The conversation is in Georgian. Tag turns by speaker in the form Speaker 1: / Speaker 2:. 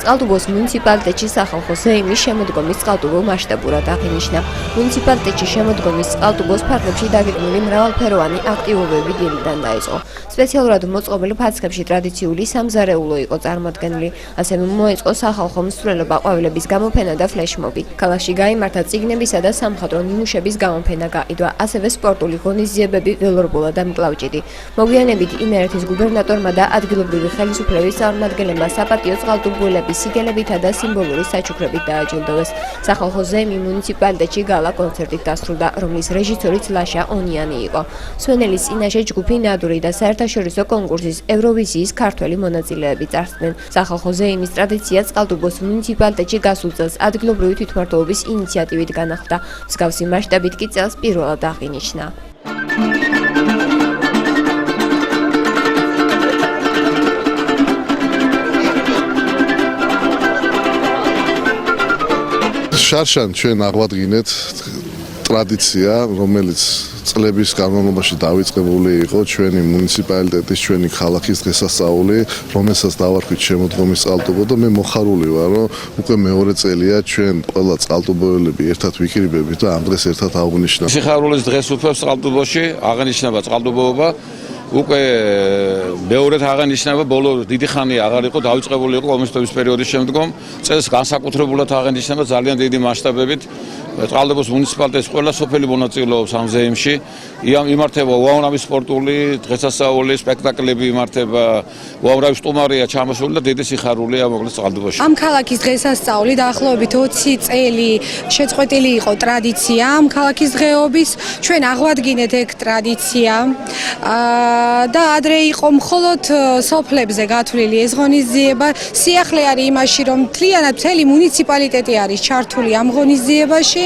Speaker 1: წყალტუბოს მუნიციპალიტეტში სახალხო ზეიმის შემოდგომის წყალტუბო მასშტაბურად აღინიშნა. მუნიციპალიტეტში შემოდგომის წყალტუბოს ფარგლებში დაგეგმილი მრავალფეროვანი აქტივობები დილიდან დაიწყო. სპეციალურად მოწყობილ ფარგლებში ტრადიციული სამზარეულო იყო წარმოდგენილი. ასევე მოეწყო სახალხო მსვლელობა ყვავილების გამოფენა და ფლეშმობი. ქალაქში გაიმართა წიგნებისა და სამხატვრო ნიმუშების გამოფენა გაიდვა, ასევე სპორტული ღონისძიებები, ველურბოლა და მკლავჭიდი. მოგვიანებით იმერეთის გუბერნატორმა და ადგილობრივი ხელისუფლების წარმომადგენლებმა საპატიო წყალტუბოელების სიგელებითა და სიმბოლური საჩუქრებით დააჯილდოვეს. სახალხო ზეიმი მუნიციპალიტეტში გალა კონცერტით დასრულდა, რომლის რეჟისორიც ლაშა ონიანი იყო. სვენელის წინაშე ჯგუფი ნადური და საერთაშორისო კონკურსის ევროვიზიის ქართველი მონაწილეები წარსდგნენ. სახალხო ზეიმის ტრადიცია წყალტუბოს მუნიციპალიტეტში გასულ წელს ადგილობრივი თვითმმართველობის ინიციატივით განახლდა. მსგავსი მასშტაბით კი წელს პირველად აღინიშნა.
Speaker 2: შარშან ჩვენ აღვადგინეთ ტრადიცია, რომელიც წლების განმავლობაში დავიწყებული იყო ჩვენი მუნიციპალიტეტის, ჩვენი ქალაქის დღესასწაული, რომელსაც დავარქვით შემოდგომის წყალტუბო და მე მოხარული ვარ, რომ უკვე მეორე წელია ჩვენ ყველა წყალტუბოელები ერთად ვიკრიბებით და ამ დღეს ერთად აღვნიშნავთ.
Speaker 3: სიხარულის დღეს უფევს წყალტუბოში, აღნიშნება წყალტუბოობა. უკვე მეორედ აღენიშნება, ბოლო დიდი ხანი აღარ იყო დავიწყებული იყო კომუნისტების პერიოდის შემდგომ. წელს განსაკუთრებულად აღენიშნება ძალიან დიდი მასშტაბებით. წყალტუბოს მუნიციპალიტეტის ყველა სოფელი მონაწილეობს ამ ზეიმში. იმართება უამრავი სპორტული დღესასწაული, სპექტაკლები იმართება, უამრავი სტუმარია ჩამოსული და დიდი სიხარულია მოკლედ წყალტუბოში.
Speaker 4: ამ ქალაქის დღესასწაული დაახლოებით 20 წელი შეწყვეტილი იყო ტრადიცია ამ ქალაქის დღეობის. ჩვენ აღვადგინეთ ეგ ტრადიცია. და ადრე იყო მხოლოდ სოფლებზე გათვლილი ეს ღონისძიება. სიახლე არის იმაში, რომ მთლიანად მთელი მუნიციპალიტეტი არის ჩართული ამ ღონისძიებაში.